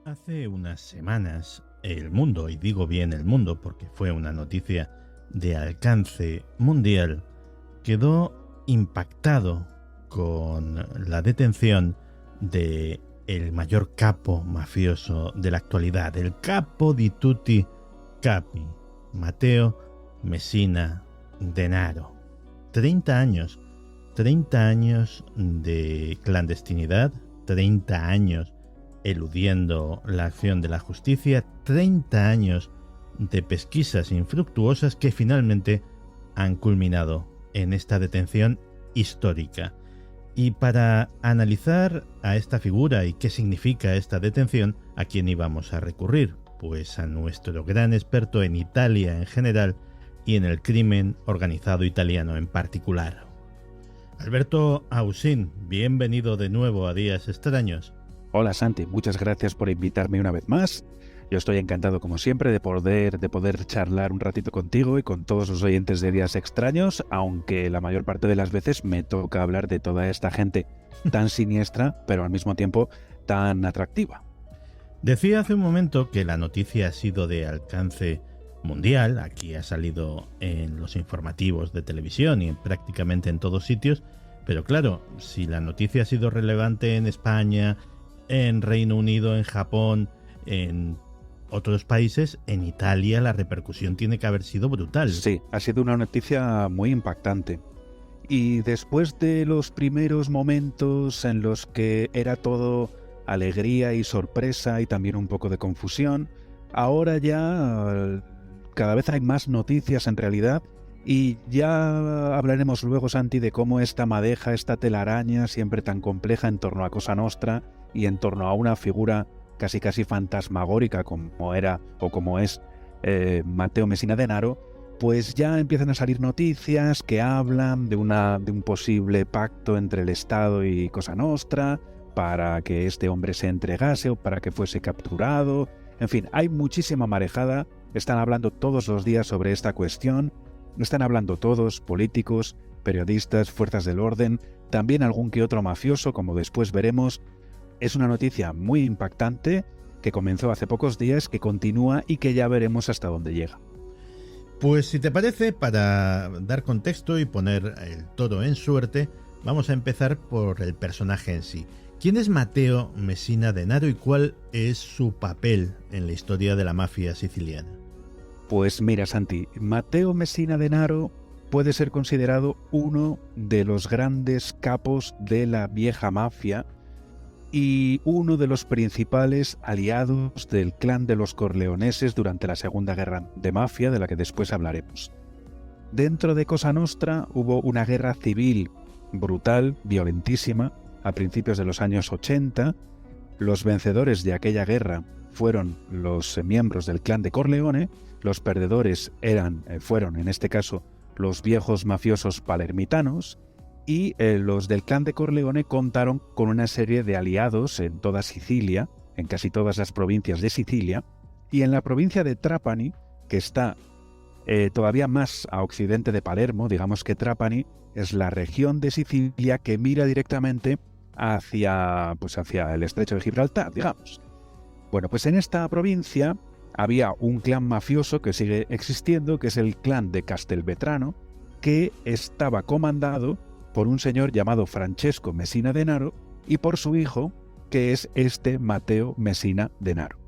Hace unas semanas, el mundo, y digo bien el mundo porque fue una noticia de alcance mundial, quedó impactado con la detención de el mayor capo mafioso de la actualidad, el capo di tutti capi, Matteo Messina Denaro. 30 años, 30 años de clandestinidad, 30 años eludiendo la acción de la justicia, 30 años de pesquisas infructuosas que finalmente han culminado en esta detención histórica. Y para analizar a esta figura y qué significa esta detención, ¿a quién íbamos a recurrir? Pues a nuestro gran experto en Italia en general y en el crimen organizado italiano en particular. Alberto Ausín, bienvenido de nuevo a Días Extraños. Hola Santi, muchas gracias por invitarme una vez más. Yo estoy encantado como siempre de poder charlar un ratito contigo y con todos los oyentes de Días Extraños, aunque la mayor parte de las veces me toca hablar de toda esta gente tan siniestra, pero al mismo tiempo tan atractiva. Decía hace un momento que la noticia ha sido de alcance mundial, aquí ha salido en los informativos de televisión y prácticamente en todos sitios, pero claro, si la noticia ha sido relevante en España, en Reino Unido, en Japón, en otros países, en Italia la repercusión tiene que haber sido brutal. Sí, ha sido una noticia muy impactante. Y después de los primeros momentos en los que era todo alegría y sorpresa y también un poco de confusión, ahora ya cada vez hay más noticias en realidad y ya hablaremos luego, Santi, de cómo esta madeja, esta telaraña siempre tan compleja en torno a Cosa Nostra y en torno a una figura casi fantasmagórica como era o como es Matteo Messina Denaro, pues ya empiezan a salir noticias que hablan de un posible pacto entre el Estado y Cosa Nostra para que este hombre se entregase o para que fuese capturado. En fin, hay muchísima marejada, están hablando todos los días sobre esta cuestión, están hablando todos, políticos, periodistas, fuerzas del orden, también algún que otro mafioso, como después veremos. Es una noticia muy impactante que comenzó hace pocos días, que continúa y que ya veremos hasta dónde llega. Pues si te parece, para dar contexto y poner el toro en suerte, vamos a empezar por el personaje en sí. ¿Quién es Matteo Messina Denaro y cuál es su papel en la historia de la mafia siciliana? Pues mira, Santi, Matteo Messina Denaro puede ser considerado uno de los grandes capos de la vieja mafia y uno de los principales aliados del clan de los Corleoneses durante la Segunda Guerra de Mafia, de la que después hablaremos. Dentro de Cosa Nostra hubo una guerra civil brutal, violentísima, a principios de los años 80. Los vencedores de aquella guerra fueron los miembros del clan de Corleone, los perdedores fueron, en este caso, los viejos mafiosos palermitanos, y los del clan de Corleone contaron con una serie de aliados en toda Sicilia, en casi todas las provincias de Sicilia, y en la provincia de Trapani, que está todavía más a occidente de Palermo. Digamos que Trapani es la región de Sicilia que mira directamente hacia el estrecho de Gibraltar, digamos. Bueno, pues en esta provincia había un clan mafioso que sigue existiendo, que es el clan de Castelvetrano, que estaba comandado por un señor llamado Francesco Messina Denaro y por su hijo, que es Matteo Messina Denaro.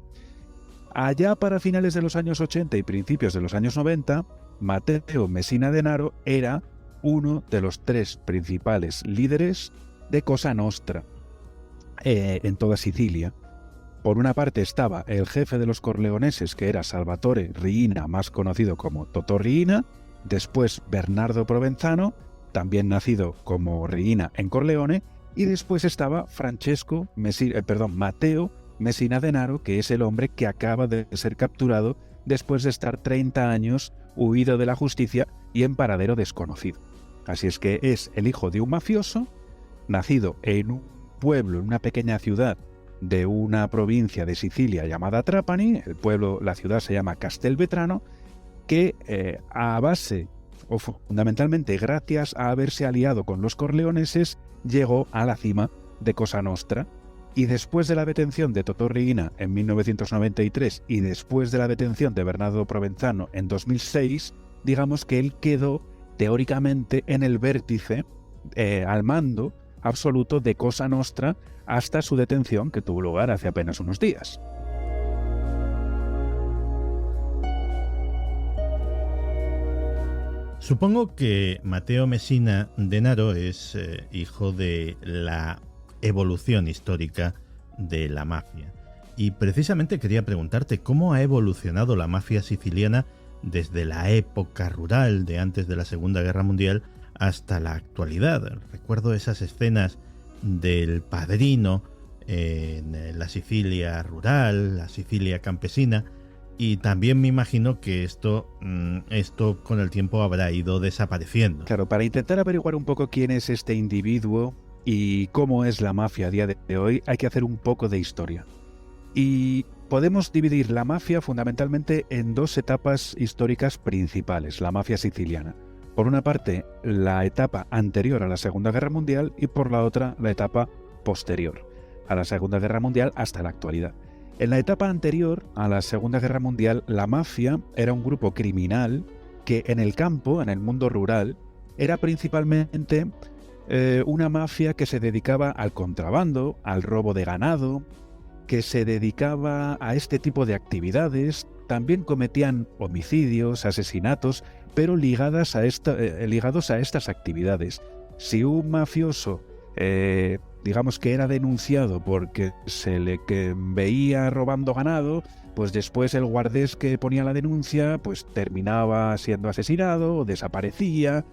Allá para finales de los años 80 y principios de los años 90, Matteo Messina Denaro era uno de los tres principales líderes de Cosa Nostra en toda Sicilia. Por una parte estaba el jefe de los corleoneses, que era Salvatore Riina, más conocido como Totò Riina, después Bernardo Provenzano, también nacido como Riina en Corleone, y después estaba Matteo Messina Denaro, que es el hombre que acaba de ser capturado después de estar 30 años huido de la justicia y en paradero desconocido. Así es que es el hijo de un mafioso, nacido en un pueblo, en una pequeña ciudad de una provincia de Sicilia llamada Trapani. La ciudad se llama Castelvetrano, que fundamentalmente gracias a haberse aliado con los corleoneses, llegó a la cima de Cosa Nostra Y después de la detención de Totò Riina en 1993 y después de la detención de Bernardo Provenzano en 2006, digamos que él quedó teóricamente en el vértice, al mando absoluto de Cosa Nostra hasta su detención, que tuvo lugar hace apenas unos días. Supongo que Matteo Messina Denaro es hijo de la evolución histórica de la mafia. Y precisamente quería preguntarte cómo ha evolucionado la mafia siciliana desde la época rural de antes de la Segunda Guerra Mundial hasta la actualidad. Recuerdo esas escenas del Padrino en la Sicilia rural, la Sicilia campesina, y también me imagino que esto con el tiempo habrá ido desapareciendo. Claro, para intentar averiguar un poco quién es este individuo y cómo es la mafia a día de hoy, hay que hacer un poco de historia. Y podemos dividir la mafia fundamentalmente en dos etapas históricas principales, la mafia siciliana. Por una parte, la etapa anterior a la Segunda Guerra Mundial y por la otra, la etapa posterior a la Segunda Guerra Mundial hasta la actualidad. En la etapa anterior a la Segunda Guerra Mundial, la mafia era un grupo criminal que en el campo, en el mundo rural, era principalmente una mafia que se dedicaba al contrabando, al robo de ganado, que se dedicaba a este tipo de actividades. También cometían homicidios, asesinatos, pero ligados a estas actividades. Si un mafioso digamos que era denunciado porque se le veía robando ganado, pues después el guardés que ponía la denuncia pues terminaba siendo asesinado o desaparecía.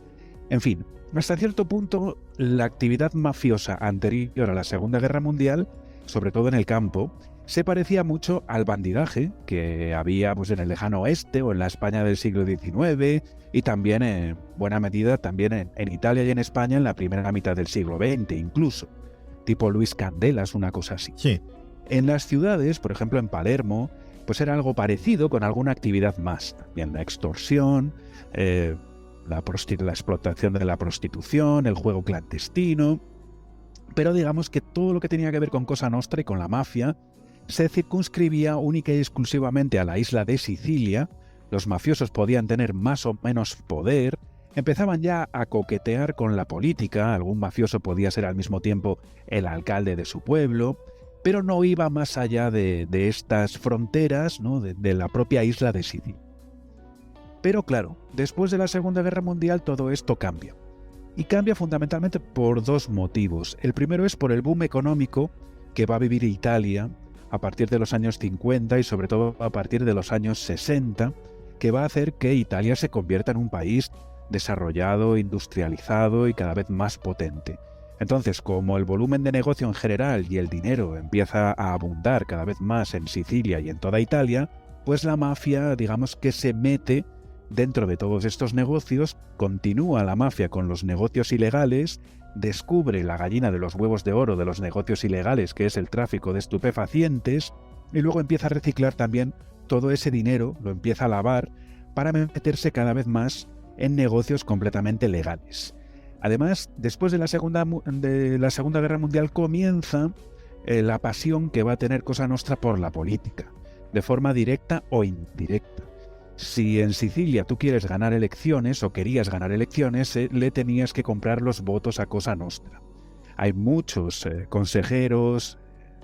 En fin, hasta cierto punto la actividad mafiosa anterior a la Segunda Guerra Mundial, sobre todo en el campo, se parecía mucho al bandidaje que había pues en el lejano oeste o en la España del siglo XIX y también en buena medida también en Italia y en España en la primera mitad del siglo XX incluso. Tipo Luis Candelas, una cosa así. Sí. En las ciudades, por ejemplo en Palermo, pues era algo parecido con alguna actividad más. También la extorsión, la explotación de la prostitución, el juego clandestino. Pero digamos que todo lo que tenía que ver con Cosa Nostra y con la mafia se circunscribía única y exclusivamente a la isla de Sicilia. Los mafiosos podían tener más o menos poder. Empezaban ya a coquetear con la política, algún mafioso podía ser al mismo tiempo el alcalde de su pueblo, pero no iba más allá de estas fronteras, ¿no? de la propia isla de Sicilia. Pero claro, después de la Segunda Guerra Mundial todo esto cambia. Y cambia fundamentalmente por dos motivos. El primero es por el boom económico que va a vivir Italia a partir de los años 50 y sobre todo a partir de los años 60, que va a hacer que Italia se convierta en un país desarrollado, industrializado y cada vez más potente. Entonces, como el volumen de negocio en general y el dinero empieza a abundar cada vez más en Sicilia y en toda Italia, pues la mafia, digamos que se mete dentro de todos estos negocios, continúa la mafia con los negocios ilegales, descubre la gallina de los huevos de oro de los negocios ilegales, que es el tráfico de estupefacientes, y luego empieza a reciclar también todo ese dinero, lo empieza a lavar para meterse cada vez más en negocios completamente legales. Además, después de la Segunda Guerra Mundial comienza la pasión que va a tener Cosa Nostra por la política, de forma directa o indirecta. Si en Sicilia tú quieres ganar elecciones o querías ganar elecciones, le tenías que comprar los votos a Cosa Nostra. Hay muchos consejeros,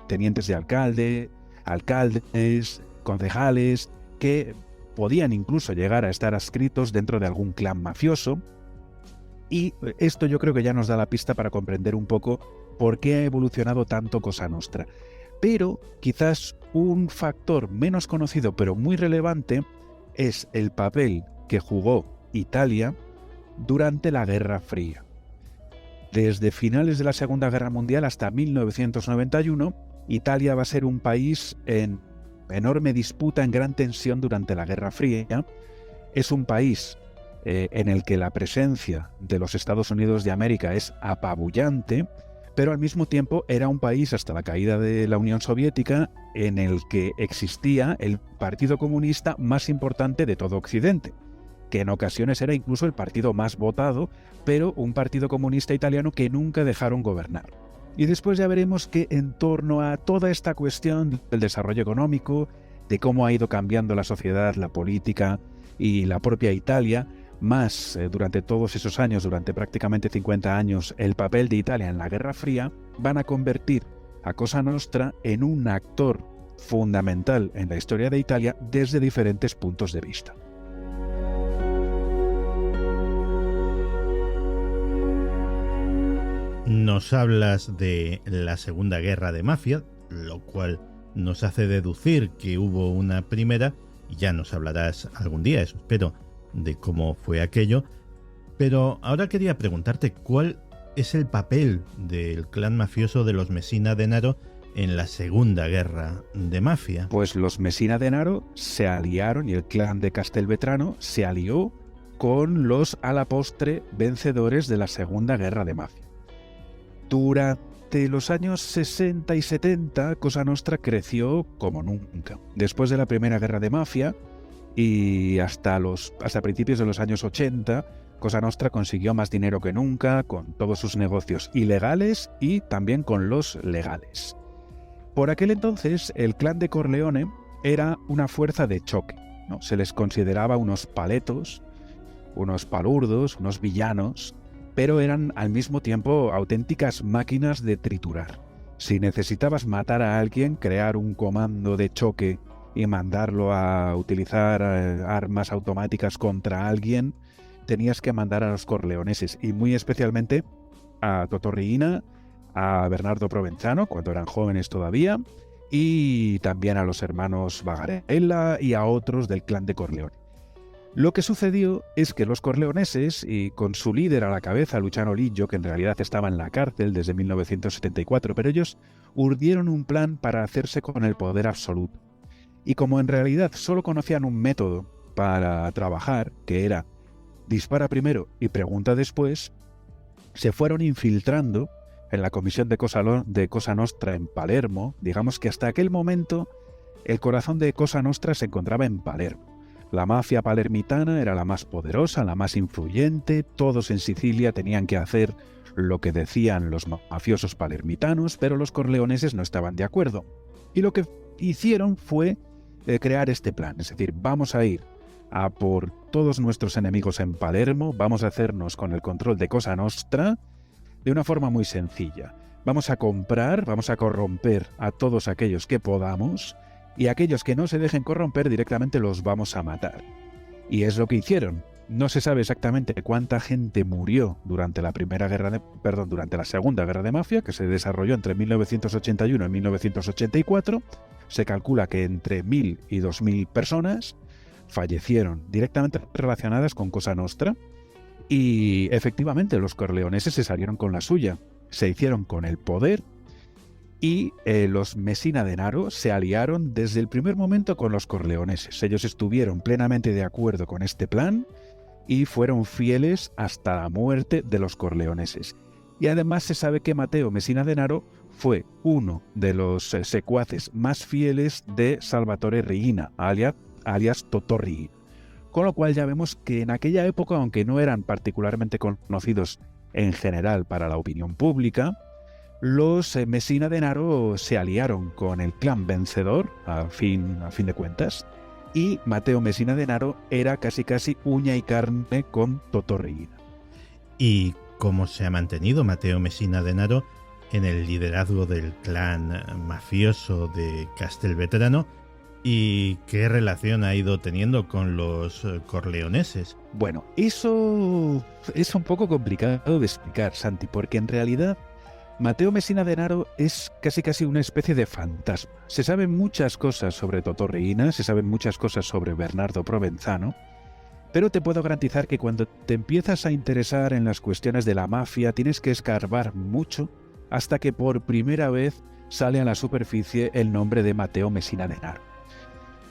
tenientes de alcalde, alcaldes, concejales, que podían incluso llegar a estar adscritos dentro de algún clan mafioso. Y esto yo creo que ya nos da la pista para comprender un poco por qué ha evolucionado tanto Cosa Nostra. Pero quizás un factor menos conocido pero muy relevante es el papel que jugó Italia durante la Guerra Fría. Desde finales de la Segunda Guerra Mundial hasta 1991, Italia va a ser un país en enorme disputa, en gran tensión durante la Guerra Fría. Es un país en el que la presencia de los Estados Unidos de América es apabullante, pero al mismo tiempo era un país hasta la caída de la Unión Soviética en el que existía el Partido Comunista más importante de todo Occidente, que en ocasiones era incluso el partido más votado, pero un Partido Comunista italiano que nunca dejaron gobernar. Y después ya veremos que en torno a toda esta cuestión del desarrollo económico, de cómo ha ido cambiando la sociedad, la política y la propia Italia, más durante todos esos años, durante prácticamente 50 años, el papel de Italia en la Guerra Fría, van a convertir a Cosa Nostra en un actor fundamental en la historia de Italia desde diferentes puntos de vista. Nos hablas de la Segunda Guerra de Mafia, lo cual nos hace deducir que hubo una primera, y ya nos hablarás algún día, eso espero, de cómo fue aquello. Pero ahora quería preguntarte cuál es el papel del clan mafioso de los Messina Denaro en la Segunda Guerra de Mafia. Pues los Messina Denaro se aliaron y el clan de Castelvetrano se alió con los a la postre vencedores de la Segunda Guerra de Mafia. Durante los años 60 y 70, Cosa Nostra creció como nunca. Después de la Primera Guerra de Mafia y hasta principios de los años 80, Cosa Nostra consiguió más dinero que nunca con todos sus negocios ilegales y también con los legales. Por aquel entonces, el clan de Corleone era una fuerza de choque, ¿no? Se les consideraba unos paletos, unos palurdos, unos villanos, pero eran al mismo tiempo auténticas máquinas de triturar. Si necesitabas matar a alguien, crear un comando de choque y mandarlo a utilizar armas automáticas contra alguien, tenías que mandar a los corleoneses, y muy especialmente a Totò Riina, a Bernardo Provenzano, cuando eran jóvenes todavía, y también a los hermanos Bagarella y a otros del clan de Corleone. Lo que sucedió es que los corleoneses, y con su líder a la cabeza, Luciano Liggio, que en realidad estaba en la cárcel desde 1974, pero ellos urdieron un plan para hacerse con el poder absoluto. Y como en realidad solo conocían un método para trabajar, que era dispara primero y pregunta después, se fueron infiltrando en la comisión de Cosa Nostra en Palermo. Digamos que hasta aquel momento el corazón de Cosa Nostra se encontraba en Palermo. La mafia palermitana era la más poderosa, la más influyente, todos en Sicilia tenían que hacer lo que decían los mafiosos palermitanos, pero los corleoneses no estaban de acuerdo. Y lo que hicieron fue crear este plan, es decir, vamos a ir a por todos nuestros enemigos en Palermo, vamos a hacernos con el control de Cosa Nostra de una forma muy sencilla. Vamos a comprar, vamos a corromper a todos aquellos que podamos, y aquellos que no se dejen corromper directamente los vamos a matar. Y es lo que hicieron. No se sabe exactamente cuánta gente murió durante la durante la Segunda Guerra de Mafia, que se desarrolló entre 1981 y 1984. Se calcula que entre 1.000 y 2.000 personas fallecieron directamente relacionadas con Cosa Nostra, y efectivamente los corleoneses se salieron con la suya, se hicieron con el poder, y los Messina Denaro se aliaron desde el primer momento con los corleoneses. Ellos estuvieron plenamente de acuerdo con este plan y fueron fieles hasta la muerte de los corleoneses. Y además se sabe que Matteo Messina Denaro fue uno de los secuaces más fieles de Salvatore Riina, alias Totò Riina. Con lo cual ya vemos que en aquella época, aunque no eran particularmente conocidos en general para la opinión pública, los Messina Denaro se aliaron con el clan vencedor, a fin de cuentas, y Matteo Messina Denaro era casi uña y carne con Totò Riina. ¿Y cómo se ha mantenido Matteo Messina Denaro en el liderazgo del clan mafioso de Castelvetrano? ¿Y qué relación ha ido teniendo con los corleoneses? Bueno, eso es un poco complicado de explicar, Santi, porque en realidad Matteo Messina Denaro es casi una especie de fantasma. Se saben muchas cosas sobre Totò Riina, se saben muchas cosas sobre Bernardo Provenzano, pero te puedo garantizar que cuando te empiezas a interesar en las cuestiones de la mafia tienes que escarbar mucho hasta que por primera vez sale a la superficie el nombre de Matteo Messina Denaro.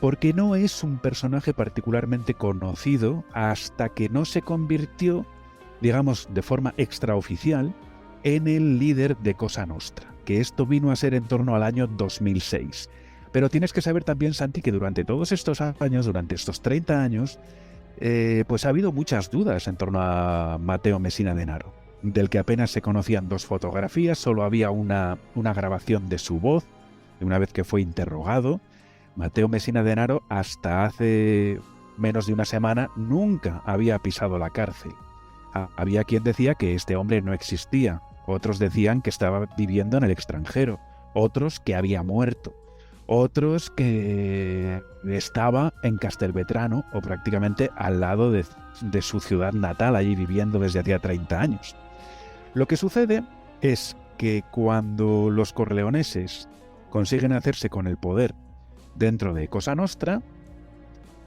Porque no es un personaje particularmente conocido hasta que no se convirtió, digamos, de forma extraoficial, en el líder de Cosa Nostra, que esto vino a ser en torno al año 2006. Pero tienes que saber también, Santi, que durante todos estos años, durante estos 30 años, pues ha habido muchas dudas en torno a Matteo Messina Denaro. del que apenas se conocían 2 fotografías, solo había una grabación de su voz, de una vez que fue interrogado. Matteo Messina Denaro, hasta hace menos de una semana, nunca había pisado la cárcel. Había quien decía que este hombre no existía, otros decían que estaba viviendo en el extranjero, otros que había muerto, otros que estaba en Castelvetrano o prácticamente al lado de su ciudad natal, allí viviendo desde hacía 30 años. Lo que sucede es que cuando los corleoneses consiguen hacerse con el poder dentro de Cosa Nostra,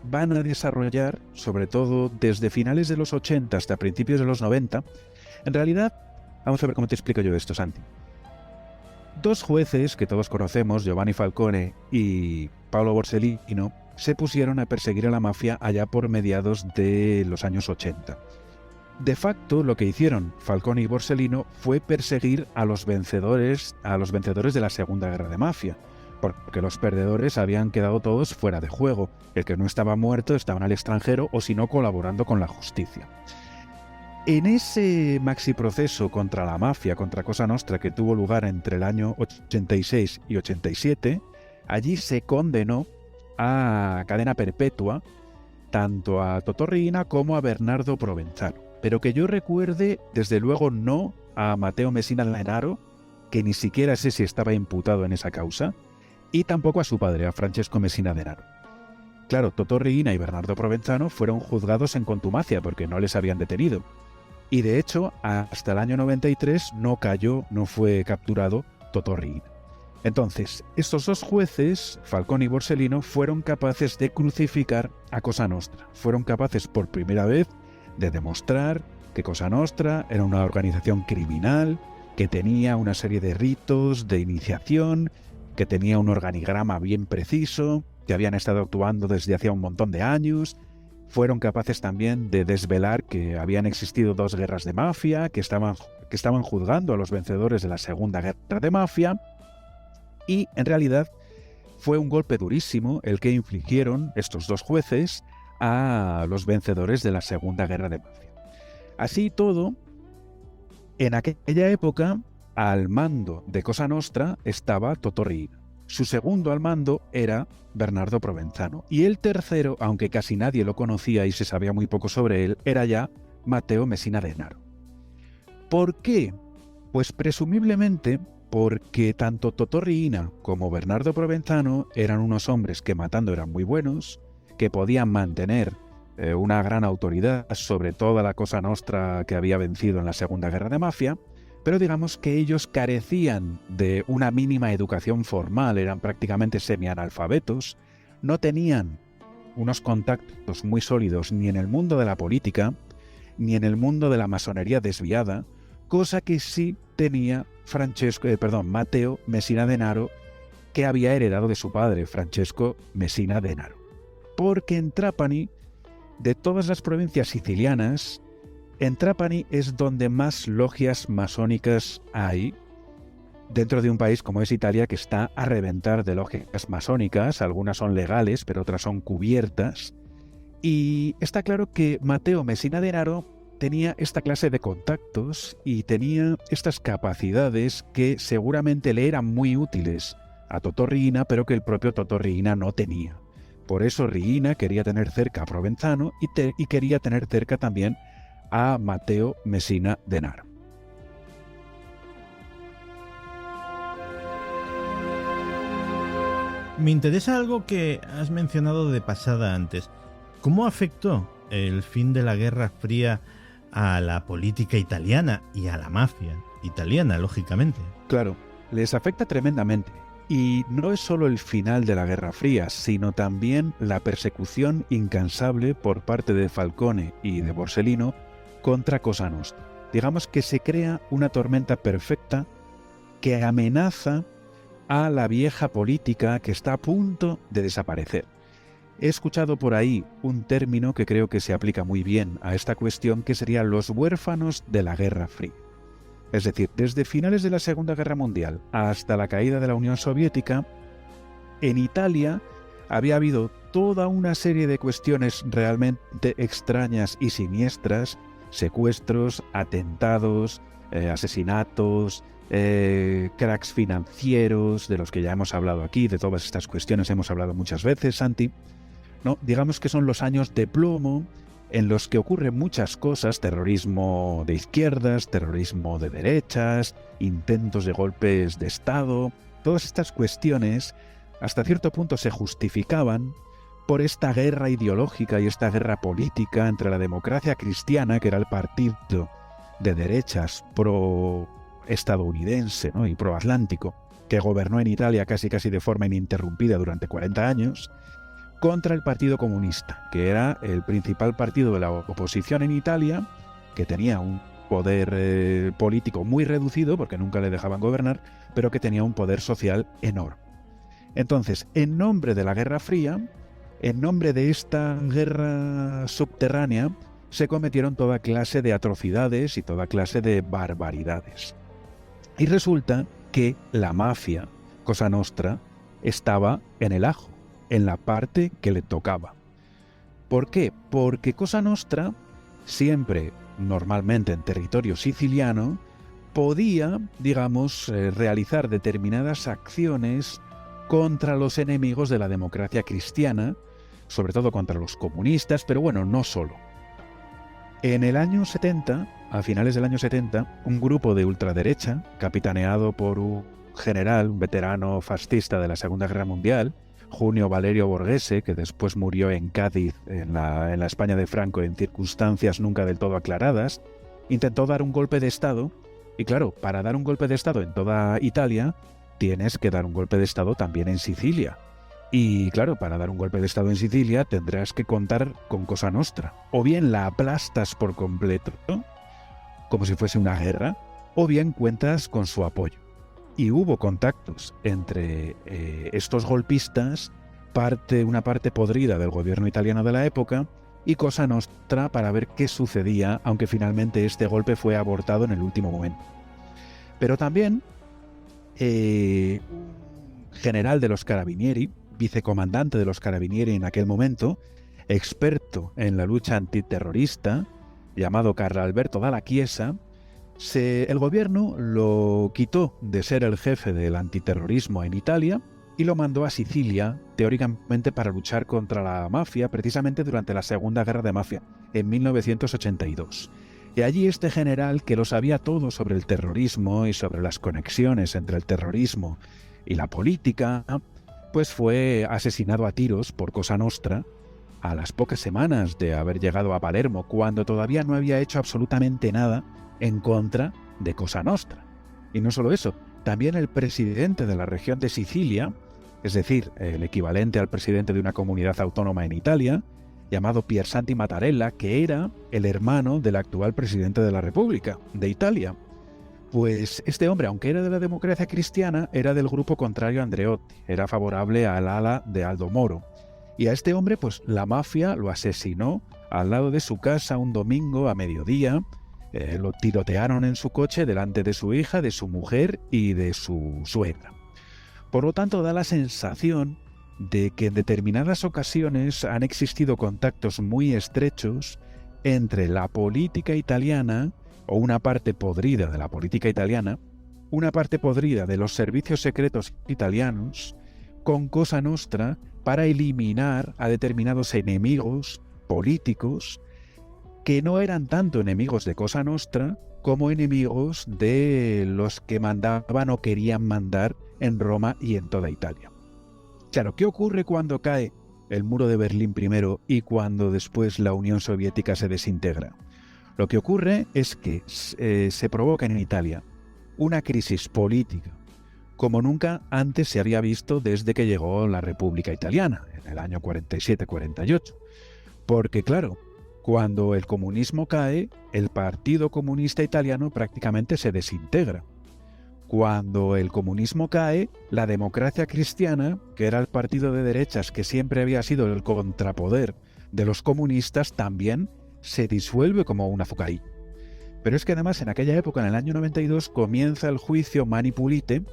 van a desarrollar, sobre todo desde finales de los 80 hasta principios de los 90, en realidad, vamos a ver cómo te explico yo esto, Santi. 2 jueces que todos conocemos, Giovanni Falcone y Paolo Borsellino, se pusieron a perseguir a la mafia allá por mediados de los años 80. De facto, lo que hicieron Falcone y Borsellino fue perseguir a los vencedores de la Segunda Guerra de Mafia, porque los perdedores habían quedado todos fuera de juego. El que no estaba muerto estaba en el extranjero o si no colaborando con la justicia. En ese maxi proceso contra la mafia, contra Cosa Nostra, que tuvo lugar entre el año 86 y 87, allí se condenó a cadena perpetua tanto a Totò Riina como a Bernardo Provenzano. Pero que yo recuerde, desde luego no a Matteo Messina Denaro, que ni siquiera sé si estaba imputado en esa causa, y tampoco a su padre, a Francesco Messina Denaro. Claro, Totò Riina y Bernardo Provenzano fueron juzgados en contumacia porque no les habían detenido. Y de hecho, hasta el año 93 no fue capturado Totò Riina. Entonces, estos 2 jueces, Falcone y Borsellino, fueron capaces de crucificar a Cosa Nostra. Fueron capaces por primera vez de demostrar que Cosa Nostra era una organización criminal, que tenía una serie de ritos de iniciación, que tenía un organigrama bien preciso, que habían estado actuando desde hacía un montón de años. Fueron capaces también de desvelar que habían existido 2 guerras de mafia, que estaban juzgando a los vencedores de la Segunda Guerra de Mafia, y en realidad fue un golpe durísimo el que infligieron estos 2 jueces a los vencedores de la Segunda Guerra de Mafia. Así todo, en aquella época, al mando de Cosa Nostra estaba Totò Riina. Su segundo al mando era Bernardo Provenzano. Y el tercero, aunque casi nadie lo conocía y se sabía muy poco sobre él, era ya Matteo Messina Denaro. ¿Por qué? Pues presumiblemente porque tanto Totò Riina como Bernardo Provenzano eran unos hombres que matando eran muy buenos, que podían mantener una gran autoridad sobre toda la Cosa Nostra que había vencido en la Segunda Guerra de Mafia, pero digamos que ellos carecían de una mínima educación formal, eran prácticamente semianalfabetos, no tenían unos contactos muy sólidos ni en el mundo de la política, ni en el mundo de la masonería desviada, cosa que sí tenía Matteo Messina Denaro, que había heredado de su padre, Francesco Messina Denaro. Porque en Trapani, de todas las provincias sicilianas, en Trapani es donde más logias masónicas hay, dentro de un país como es Italia, que está a reventar de logias masónicas. Algunas son legales, pero otras son cubiertas. Y está claro que Matteo Messina Denaro tenía esta clase de contactos y tenía estas capacidades que seguramente le eran muy útiles a Totò Riina, pero que el propio Totò Riina no tenía. Por eso Riina quería tener cerca a Provenzano y quería tener cerca también a Matteo Messina Denaro. Me interesa algo que has mencionado de pasada antes. ¿Cómo afectó el fin de la Guerra Fría a la política italiana y a la mafia italiana, lógicamente? Claro, les afecta tremendamente. Y no es solo el final de la Guerra Fría, sino también la persecución incansable por parte de Falcone y de Borsellino contra Cosa Nostra. Digamos que se crea una tormenta perfecta que amenaza a la vieja política que está a punto de desaparecer. He escuchado por ahí un término que creo que se aplica muy bien a esta cuestión, que serían los huérfanos de la Guerra Fría. Es decir, desde finales de la Segunda Guerra Mundial hasta la caída de la Unión Soviética, en Italia había habido toda una serie de cuestiones realmente extrañas y siniestras, secuestros, atentados, asesinatos, cracks financieros, de los que ya hemos hablado aquí, de todas estas cuestiones hemos hablado muchas veces, Santi, ¿no? Digamos que son los años de plomo en los que ocurren muchas cosas: terrorismo de izquierdas, terrorismo de derechas, intentos de golpes de Estado. Todas estas cuestiones hasta cierto punto se justificaban por esta guerra ideológica y esta guerra política entre la Democracia Cristiana, que era el partido de derechas pro-estadounidense, ¿no?, y pro-atlántico, que gobernó en Italia casi de forma ininterrumpida durante 40 años, contra el Partido Comunista, que era el principal partido de la oposición en Italia, que tenía un poder político muy reducido, porque nunca le dejaban gobernar, pero que tenía un poder social enorme. Entonces, en nombre de la Guerra Fría, en nombre de esta guerra subterránea, se cometieron toda clase de atrocidades y toda clase de barbaridades. Y resulta que la mafia, Cosa Nostra, estaba en el ajo, en la parte que le tocaba. ¿Por qué? Porque Cosa Nostra, siempre, normalmente en territorio siciliano, podía, digamos, realizar determinadas acciones contra los enemigos de la democracia cristiana, sobre todo contra los comunistas, pero bueno, no solo. En el año 70, a finales del año 70, un grupo de ultraderecha, capitaneado por un general, un veterano fascista de la Segunda Guerra Mundial, Junio Valerio Borghese, que después murió en Cádiz, en la España de Franco, en circunstancias nunca del todo aclaradas, intentó dar un golpe de Estado. Y claro, para dar un golpe de Estado en toda Italia, tienes que dar un golpe de Estado también en Sicilia. Y claro, para dar un golpe de Estado en Sicilia tendrás que contar con Cosa Nostra. O bien la aplastas por completo, ¿no?, como si fuese una guerra, o bien cuentas con su apoyo. Y hubo contactos entre estos golpistas, una parte podrida del gobierno italiano de la época, y Cosa Nostra, para ver qué sucedía, aunque finalmente este golpe fue abortado en el último momento. Pero también un general de los Carabinieri, vicecomandante de los Carabinieri en aquel momento, experto en la lucha antiterrorista, llamado Carlo Alberto Dalla Chiesa, el gobierno lo quitó de ser el jefe del antiterrorismo en Italia y lo mandó a Sicilia, teóricamente para luchar contra la mafia, precisamente durante la Segunda Guerra de Mafia, en 1982. Y allí este general, que lo sabía todo sobre el terrorismo y sobre las conexiones entre el terrorismo y la política, pues fue asesinado a tiros por Cosa Nostra a las pocas semanas de haber llegado a Palermo, cuando todavía no había hecho absolutamente nada en contra de Cosa Nostra. Y no solo eso, también el presidente de la región de Sicilia, es decir, el equivalente al presidente de una comunidad autónoma en Italia, llamado Piersanti Mattarella, que era el hermano del actual presidente de la República de Italia. Pues este hombre, aunque era de la democracia cristiana, era del grupo contrario a Andreotti, era favorable al ala de Aldo Moro. Y a este hombre, pues la mafia lo asesinó al lado de su casa un domingo a mediodía. Lo tirotearon en su coche delante de su hija, de su mujer y de su suegra. Por lo tanto, da la sensación de que en determinadas ocasiones han existido contactos muy estrechos entre la política italiana, o una parte podrida de la política italiana, una parte podrida de los servicios secretos italianos, con Cosa Nostra, para eliminar a determinados enemigos políticos que no eran tanto enemigos de Cosa Nostra como enemigos de los que mandaban o querían mandar en Roma y en toda Italia. Claro, ¿qué ocurre cuando cae el muro de Berlín primero y cuando después la Unión Soviética se desintegra? Lo que ocurre es que se provoca en Italia una crisis política como nunca antes se había visto desde que llegó la República Italiana, en el año 47-48. Porque claro, cuando el comunismo cae, el Partido Comunista Italiano prácticamente se desintegra. Cuando el comunismo cae, la democracia cristiana, que era el partido de derechas que siempre había sido el contrapoder de los comunistas, también se disuelve como un azucarí. Pero es que además en aquella época, en el año 92, comienza el juicio Mani Pulite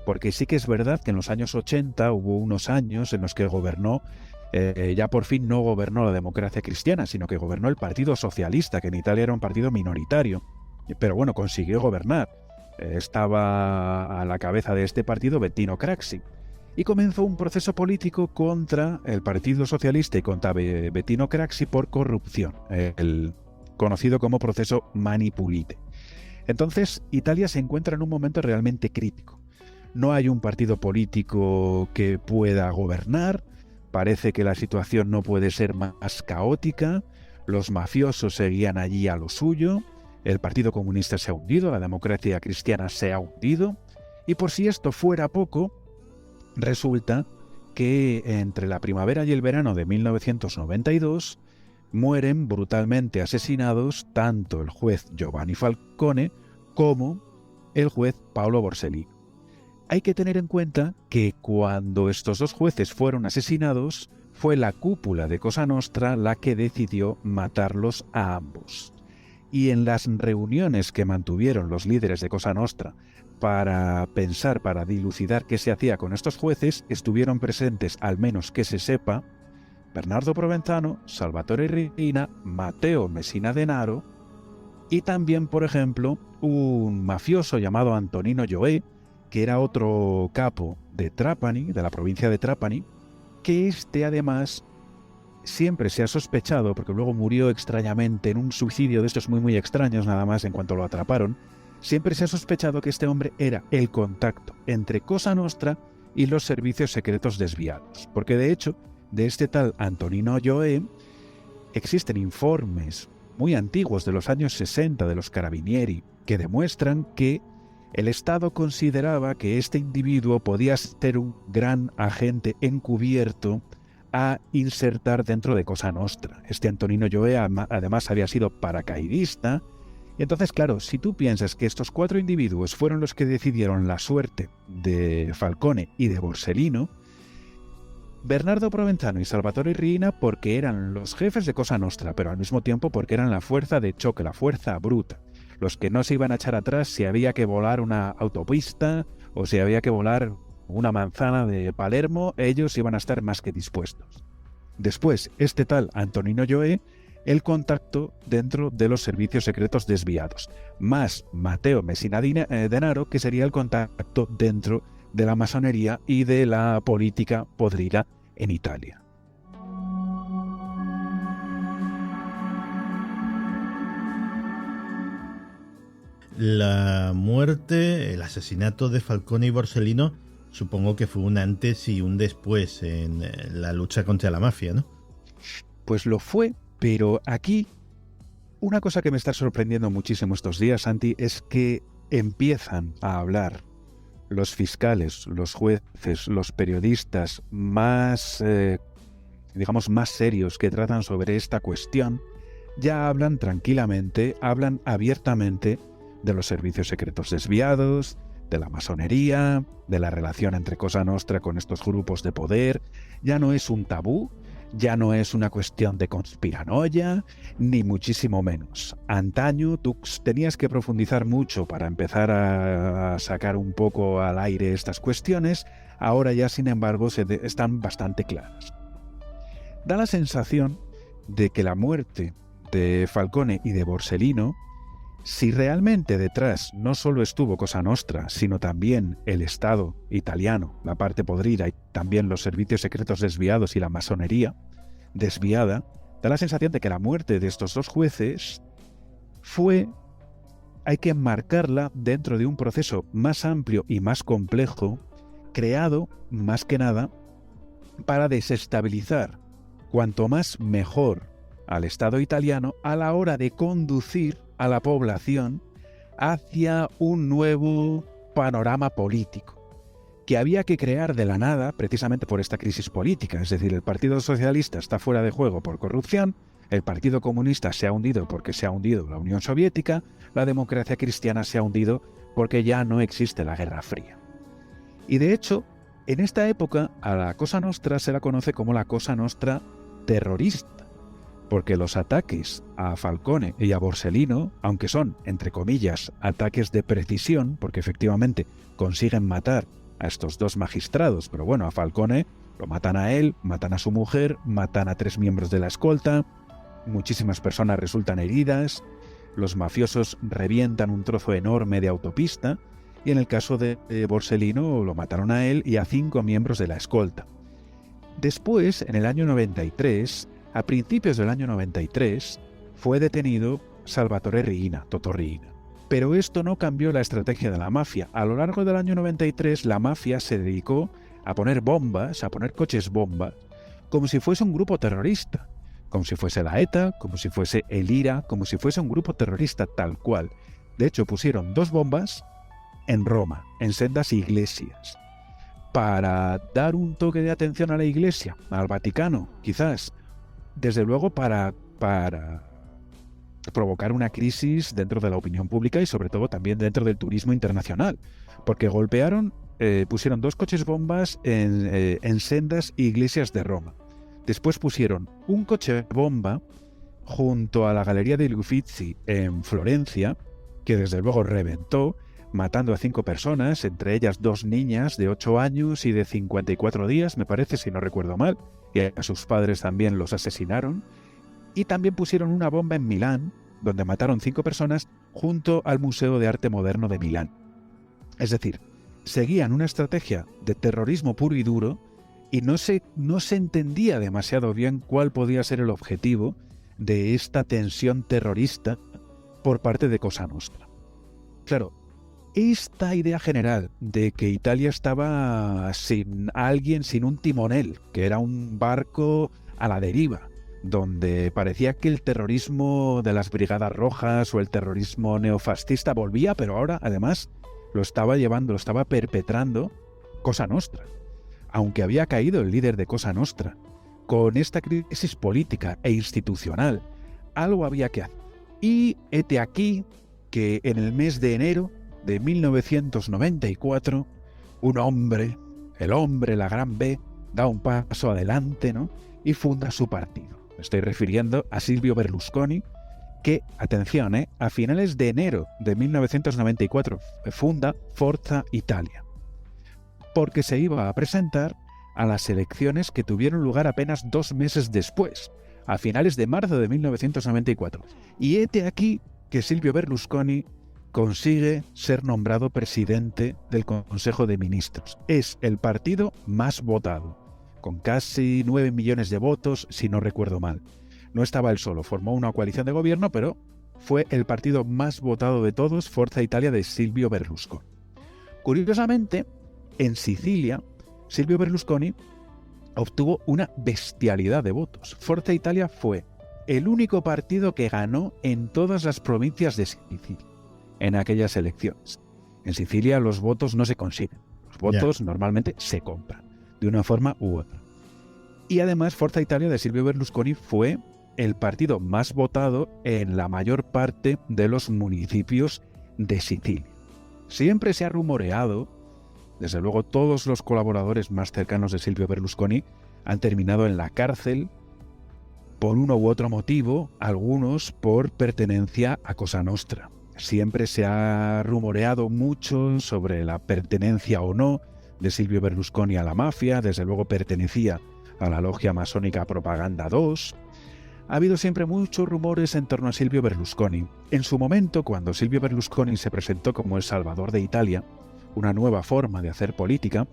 porque sí que es verdad que en los años 80 hubo unos años en los que gobernó, ya por fin no gobernó la democracia cristiana, sino que gobernó el Partido Socialista, que en Italia era un partido minoritario, pero bueno, consiguió gobernar. Estaba a la cabeza de este partido Bettino Craxi, y comenzó un proceso político contra el Partido Socialista y contra Bettino Craxi por corrupción, el conocido como proceso Mani Pulite. Entonces, Italia se encuentra en un momento realmente crítico. No hay un partido político que pueda gobernar, parece que la situación no puede ser más caótica, los mafiosos seguían allí a lo suyo, el Partido Comunista se ha hundido, la democracia cristiana se ha hundido, y por si esto fuera poco, resulta que entre la primavera y el verano de 1992 mueren brutalmente asesinados tanto el juez Giovanni Falcone como el juez Paolo Borsellino. Hay que tener en cuenta que cuando estos dos jueces fueron asesinados, fue la cúpula de Cosa Nostra la que decidió matarlos a ambos. Y en las reuniones que mantuvieron los líderes de Cosa Nostra para pensar, para dilucidar qué se hacía con estos jueces, estuvieron presentes, al menos que se sepa, Bernardo Provenzano, Salvatore Riina, Matteo Messina Denaro y también, por ejemplo, un mafioso llamado Antonino Joe, que era otro capo de Trapani, de la provincia de Trapani, que además siempre se ha sospechado, porque luego murió extrañamente en un suicidio de estos muy extraños nada más en cuanto lo atraparon, siempre se ha sospechado que este hombre era el contacto entre Cosa Nostra y los servicios secretos desviados, porque de hecho, de este tal Antonino Joe, existen informes muy antiguos de los años 60 de los Carabinieri que demuestran que el Estado consideraba que este individuo podía ser un gran agente encubierto a insertar dentro de Cosa Nostra. Este Antonino Joe además había sido paracaidista. Y entonces, claro, si tú piensas que estos 4 individuos fueron los que decidieron la suerte de Falcone y de Borsellino, Bernardo Provenzano y Salvatore Riina porque eran los jefes de Cosa Nostra, pero al mismo tiempo porque eran la fuerza de choque, la fuerza bruta. Los que no se iban a echar atrás si había que volar una autopista o si había que volar una manzana de Palermo, ellos iban a estar más que dispuestos. Después, este tal Antonino Joe, el contacto dentro de los servicios secretos desviados, más Matteo Messina Denaro, que sería el contacto dentro de la masonería y de la política podrida en Italia. La muerte, el asesinato de Falcone y Borsellino, supongo que fue un antes y un después en la lucha contra la mafia, ¿no? Pues lo fue, pero aquí una cosa que me está sorprendiendo muchísimo estos días, Santi, es que empiezan a hablar los fiscales, los jueces, los periodistas más, más serios que tratan sobre esta cuestión, ya hablan tranquilamente, hablan abiertamente de los servicios secretos desviados, de la masonería, de la relación entre Cosa Nostra con estos grupos de poder. Ya no es un tabú, ya no es una cuestión de conspiranoia, ni muchísimo menos. Antaño tú tenías que profundizar mucho para empezar a sacar un poco al aire estas cuestiones, ahora ya sin embargo están bastante claras. Da la sensación de que la muerte de Falcone y de Borsellino, si realmente detrás no solo estuvo Cosa Nostra, sino también el Estado italiano, la parte podrida, y también los servicios secretos desviados y la masonería desviada, da la sensación de que la muerte de estos dos jueces hay que enmarcarla dentro de un proceso más amplio y más complejo, creado, más que nada, para desestabilizar cuanto más mejor al Estado italiano a la hora de conducir a la población hacia un nuevo panorama político que había que crear de la nada precisamente por esta crisis política. Es decir, el Partido Socialista está fuera de juego por corrupción, el Partido Comunista se ha hundido porque se ha hundido la Unión Soviética, la democracia cristiana se ha hundido porque ya no existe la Guerra Fría. Y de hecho, en esta época a la Cosa Nostra se la conoce como la Cosa Nostra terrorista, porque los ataques a Falcone y a Borsellino, aunque son, entre comillas, ataques de precisión, porque efectivamente consiguen matar a estos dos magistrados. Pero bueno, a Falcone lo matan a él, matan a su mujer, matan a 3 miembros de la escolta, muchísimas personas resultan heridas, los mafiosos revientan un trozo enorme de autopista y en el caso de Borsellino lo mataron a él y a 5 miembros de la escolta. Después, en el año 93, a principios del año 93, fue detenido Salvatore Riina, Totò Riina. Pero esto no cambió la estrategia de la mafia. A lo largo del año 93, la mafia se dedicó a poner bombas, a poner coches bombas, como si fuese un grupo terrorista, como si fuese la ETA, como si fuese el IRA, como si fuese un grupo terrorista tal cual. De hecho, pusieron 2 bombas en Roma, en sendas iglesias, para dar un toque de atención a la iglesia, al Vaticano, quizás. Desde luego para provocar una crisis dentro de la opinión pública y sobre todo también dentro del turismo internacional, porque pusieron 2 coches bombas en sendas iglesias de Roma. Después pusieron un coche bomba junto a la Galería degli Uffizi en Florencia, que desde luego reventó, matando a 5 personas, entre ellas 2 niñas de 8 años y de 54 días, me parece, si no recuerdo mal, y a sus padres también los asesinaron. Y también pusieron una bomba en Milán, donde mataron 5 personas, junto al Museo de Arte Moderno de Milán. Es decir, seguían una estrategia de terrorismo puro y duro y no se entendía demasiado bien cuál podía ser el objetivo de esta tensión terrorista por parte de Cosa Nostra. Claro, esta idea general de que Italia estaba sin un timonel, que era un barco a la deriva, donde parecía que el terrorismo de las Brigadas Rojas o el terrorismo neofascista volvía, pero ahora además lo estaba perpetrando Cosa Nostra. Aunque había caído el líder de Cosa Nostra, con esta crisis política e institucional, algo había que hacer. Y hete aquí que en el mes de enero de 1994, un hombre, el hombre, la gran B, da un paso adelante, ¿no? Y funda su partido. Me estoy refiriendo a Silvio Berlusconi, que, atención, a finales de enero de 1994 funda Forza Italia, porque se iba a presentar a las elecciones que tuvieron lugar apenas 2 meses después, a finales de marzo de 1994. Y hete aquí que Silvio Berlusconi consigue ser nombrado presidente del Consejo de Ministros. Es el partido más votado, con casi 9 millones de votos, si no recuerdo mal. No estaba él solo, formó una coalición de gobierno, pero fue el partido más votado de todos, Forza Italia de Silvio Berlusconi. Curiosamente, en Sicilia, Silvio Berlusconi obtuvo una bestialidad de votos. Forza Italia fue el único partido que ganó en todas las provincias de Sicilia en aquellas elecciones. En Sicilia los votos no se consiguen. Los votos normalmente se compran, de una forma u otra. Y además Forza Italia de Silvio Berlusconi fue el partido más votado en la mayor parte de los municipios de Sicilia. Siempre se ha rumoreado, desde luego todos los colaboradores más cercanos de Silvio Berlusconi han terminado en la cárcel por uno u otro motivo, algunos por pertenencia a Cosa Nostra. Siempre se ha rumoreado mucho sobre la pertenencia o no de Silvio Berlusconi a la mafia, desde luego pertenecía a la logia masónica Propaganda 2. Ha habido siempre muchos rumores en torno a Silvio Berlusconi. En su momento, cuando Silvio Berlusconi se presentó como el salvador de Italia, una nueva forma de hacer política,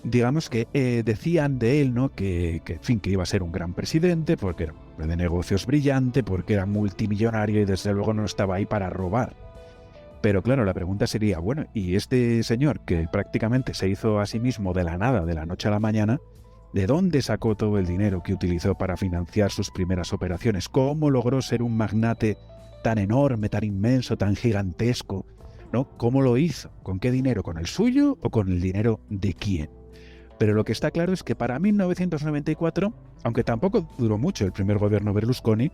digamos que decían de él, ¿no?, que iba a ser un gran presidente, porque era un hombre de negocios brillante, porque era multimillonario y desde luego no estaba ahí para robar. Pero claro, la pregunta sería, bueno, ¿y este señor que prácticamente se hizo a sí mismo de la nada, de la noche a la mañana, de dónde sacó todo el dinero que utilizó para financiar sus primeras operaciones? ¿Cómo logró ser un magnate tan enorme, tan inmenso, tan gigantesco, ¿no? ¿Cómo lo hizo? ¿Con qué dinero? ¿Con el suyo o con el dinero de quién? Pero lo que está claro es que para 1994, aunque tampoco duró mucho el primer gobierno Berlusconi,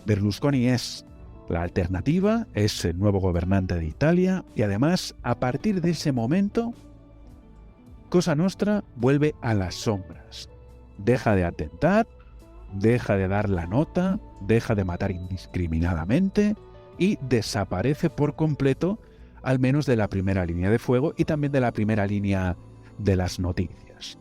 Berlusconi es la alternativa, es el nuevo gobernante de Italia y además, a partir de ese momento, Cosa Nostra vuelve a las sombras. Deja de atentar, deja de dar la nota, deja de matar indiscriminadamente y desaparece por completo, al menos de la primera línea de fuego y también de la primera línea de las noticias.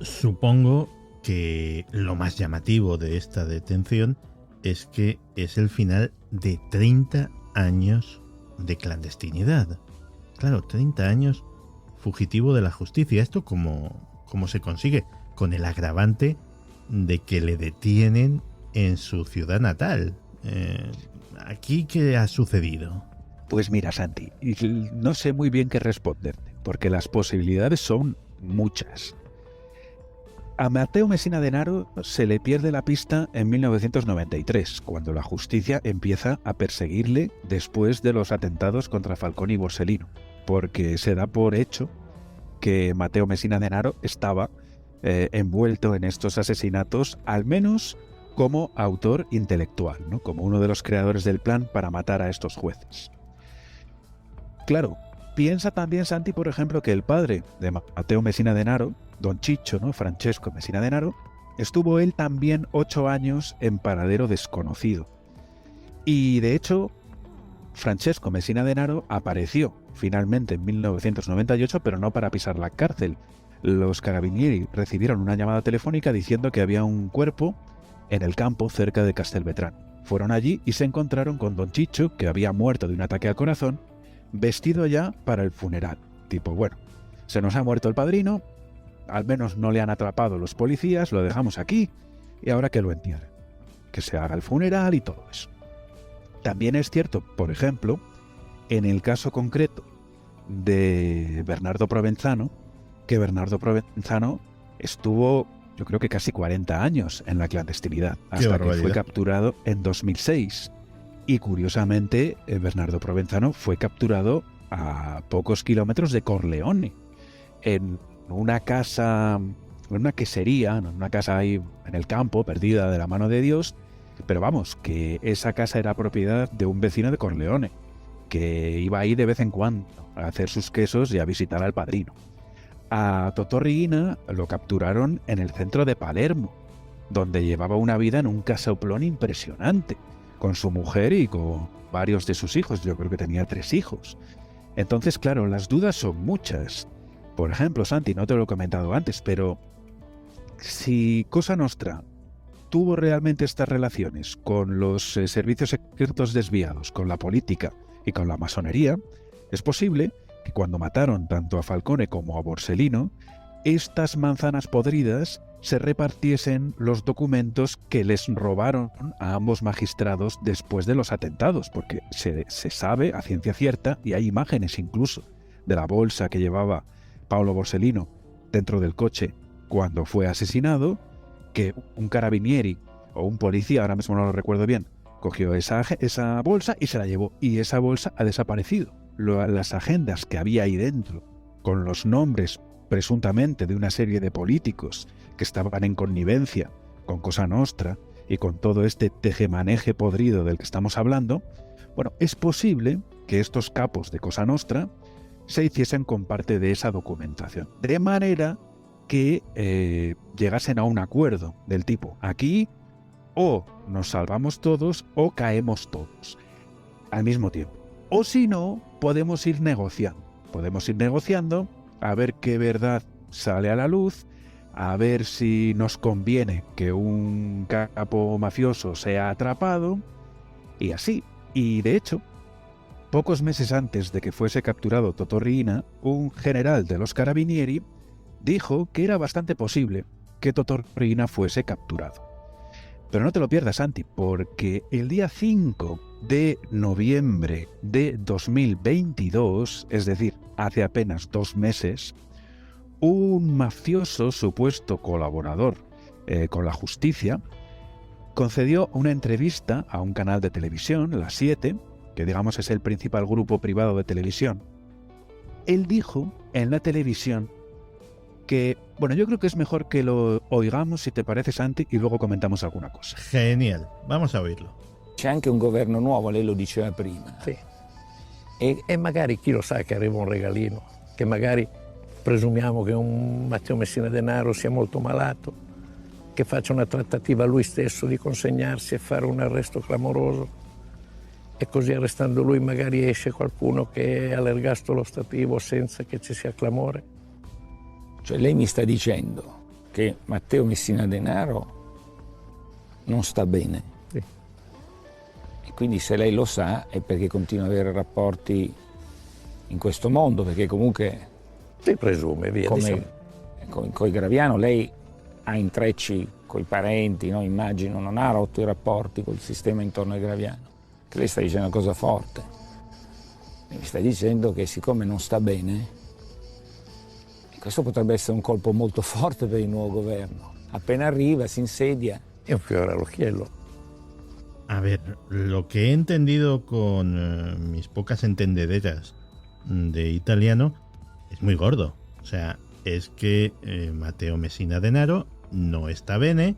Supongo que lo más llamativo de esta detención es que es el final de 30 años de clandestinidad. Claro, 30 años fugitivo de la justicia. ¿Esto cómo se consigue? Con el agravante de que le detienen en su ciudad natal. ¿Aquí qué ha sucedido? Pues mira, Santi, no sé muy bien qué responderte, porque las posibilidades son muchas. A Matteo Messina Denaro se le pierde la pista en 1993, cuando la justicia empieza a perseguirle después de los atentados contra Falcone y Borsellino, porque se da por hecho que Matteo Messina Denaro estaba envuelto en estos asesinatos, al menos como autor intelectual, ¿no? Como uno de los creadores del plan para matar a estos jueces. Claro, piensa también, Santi, por ejemplo, que el padre de Matteo Messina Denaro, Don Chicho, ¿no? Francesco Messina Denaro, estuvo él también 8 años en paradero desconocido. Y de hecho, Francesco Messina Denaro apareció finalmente en 1998, pero no para pisar la cárcel. Los carabinieri recibieron una llamada telefónica diciendo que había un cuerpo en el campo cerca de Castelvetrán. Fueron allí y se encontraron con Don Chicho, que había muerto de un ataque al corazón, vestido ya para el funeral. Tipo, bueno, se nos ha muerto el padrino, al menos no le han atrapado los policías, lo dejamos aquí y ahora que lo entierren, que se haga el funeral y todo eso. También es cierto, por ejemplo, en el caso concreto de Bernardo Provenzano, que Bernardo Provenzano estuvo, yo creo que casi 40 años en la clandestinidad, hasta que fue capturado en 2006. Y curiosamente, Bernardo Provenzano fue capturado a pocos kilómetros de Corleone, en una casa, en una quesería, en una casa ahí en el campo, perdida de la mano de Dios, pero vamos, que esa casa era propiedad de un vecino de Corleone, que iba ahí de vez en cuando a hacer sus quesos y a visitar al padrino. A Totò Riina lo capturaron en el centro de Palermo, donde llevaba una vida en un casoplón impresionante, con su mujer y con varios de sus hijos. Yo creo que tenía 3 hijos. Entonces, claro, las dudas son muchas. Por ejemplo, Santi, no te lo he comentado antes, pero si Cosa Nostra tuvo realmente estas relaciones con los servicios secretos desviados, con la política y con la masonería, es posible que cuando mataron tanto a Falcone como a Borsellino, estas manzanas podridas se repartiesen los documentos que les robaron a ambos magistrados después de los atentados, porque se sabe a ciencia cierta, y hay imágenes incluso, de la bolsa que llevaba Paolo Borsellino dentro del coche cuando fue asesinado, que un carabinieri o un policía, ahora mismo no lo recuerdo bien, cogió esa bolsa y se la llevó, y esa bolsa ha desaparecido. Las agendas que había ahí dentro, con los nombres presuntamente de una serie de políticos que estaban en connivencia con Cosa Nostra y con todo este tejemaneje podrido del que estamos hablando, bueno, es posible que estos capos de Cosa Nostra se hiciesen con parte de esa documentación, de manera que llegasen a un acuerdo del tipo, aquí o nos salvamos todos o caemos todos al mismo tiempo. O si no, podemos ir negociando a ver qué verdad sale a la luz, a ver si nos conviene que un capo mafioso sea atrapado, y así. Y de hecho, pocos meses antes de que fuese capturado Totò Riina, un general de los Carabinieri dijo que era bastante posible que Totò Riina fuese capturado. Pero no te lo pierdas, Santi, porque el día 5 de noviembre de 2022, es decir, hace apenas 2 meses, un mafioso supuesto colaborador con la justicia concedió una entrevista a un canal de televisión, La 7, que digamos es el principal grupo privado de televisión. Él dijo en la televisión que, bueno, yo creo que es mejor que lo oigamos, si te parece, Santi, y luego comentamos alguna cosa. Genial, vamos a oírlo. C'è anche un governo nuovo, lei lo diceva prima. Sì. E magari chi lo sa che arriva un regalino, che magari presumiamo che un Matteo Messina Denaro sia molto malato, che faccia una trattativa lui stesso di consegnarsi e fare un arresto clamoroso. e così arrestando lui magari esce qualcuno che è all'ergastolo stativo senza che ci sia clamore. Cioè lei mi sta dicendo che Matteo Messina Denaro non sta bene. Sì. E quindi se lei lo sa è perché continua ad avere rapporti in questo mondo, perché comunque Si presume, via. come con i Graviano lei ha intrecci coi parenti, no? Immagino, non ha rotto i rapporti col sistema intorno ai Graviano. Che lei sta dicendo una cosa forte. E mi sta dicendo che siccome non sta bene, questo potrebbe essere un colpo molto forte per il nuovo governo. Appena arriva, si insedia. È un fiore all'occhiello. A ver, lo que he entendido con mis pocas entendederas de italiano es muy gordo. O sea, es que Matteo Messina Denaro no está bene,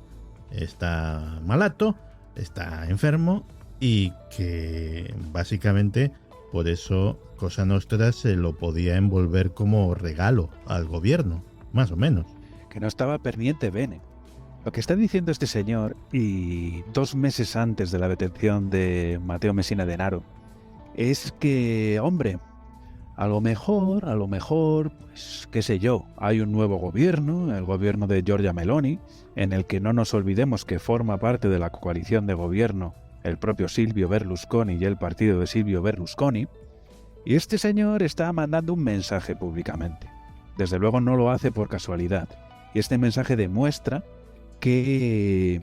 está malato, está enfermo y que básicamente por eso Cosa Nostra se lo podía envolver como regalo al gobierno, más o menos. Que no estaba per niente bene. Lo que está diciendo este señor, y 2 meses antes de la detención de Matteo Messina Denaro, es que, hombre, a lo mejor, pues qué sé yo, hay un nuevo gobierno, el gobierno de Giorgia Meloni, en el que no nos olvidemos que forma parte de la coalición de gobierno el propio Silvio Berlusconi y el partido de Silvio Berlusconi, y este señor está mandando un mensaje públicamente. Desde luego no lo hace por casualidad, y este mensaje demuestra que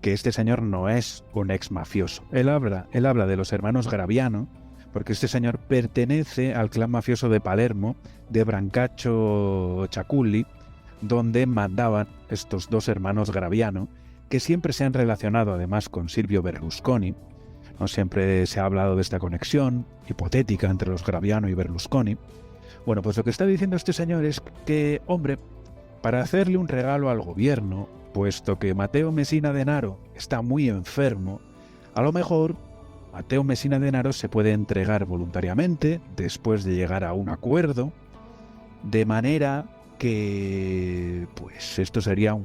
este señor no es un ex mafioso. Él habla de los hermanos Graviano, porque este señor pertenece al clan mafioso de Palermo, de Brancaccio Ciaculli, donde mandaban estos 2 hermanos Graviano, que siempre se han relacionado además con Silvio Berlusconi. No siempre se ha hablado de esta conexión hipotética entre los Graviano y Berlusconi. Bueno, pues lo que está diciendo este señor es que, hombre, para hacerle un regalo al gobierno, puesto que Matteo Messina Denaro está muy enfermo, a lo mejor Matteo Messina Denaro se puede entregar voluntariamente después de llegar a un acuerdo, de manera que pues esto sería